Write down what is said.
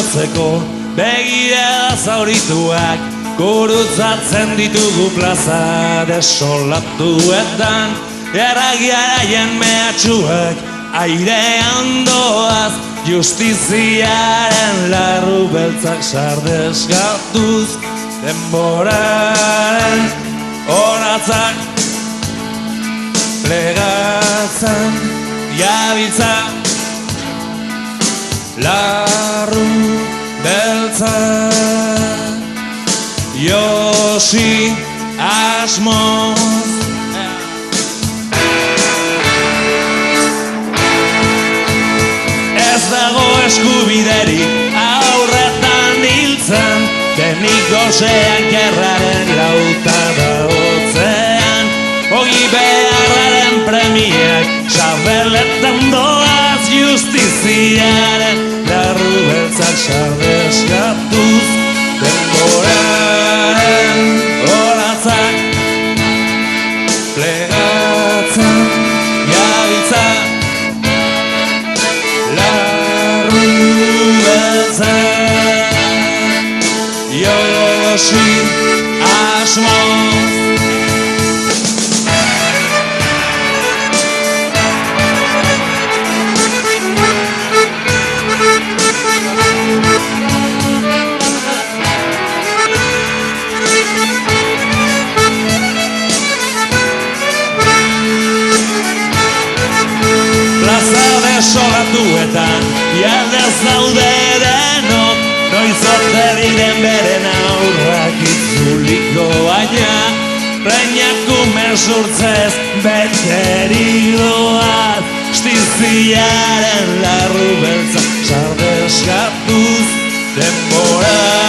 lotzeko begirada zaurituak gurutzatzen ditugu plaza desolatuetan erragiaraien mehatxuak airean doaz justiziaren larru beltzak sardeskatuz denboraren horatzak plegatzen gabiltza larru beltzak Josi asmoz ez dago eskubiderik aurretan hiltzen denik gozean gerraren lautada hotzean ogi beharraren premiak sabeletan doaz justiziaren larru beltzak sardeskatuz denboraren horatzak plegatzen gabiltza larru beltzak Josi asmoz desolatuetan jaldez daude denok noiz ote diren beren aurrak itzuliko baina reinak umezurtzez beterik doaz justiziaren larru beltzak sardeskatuz denbora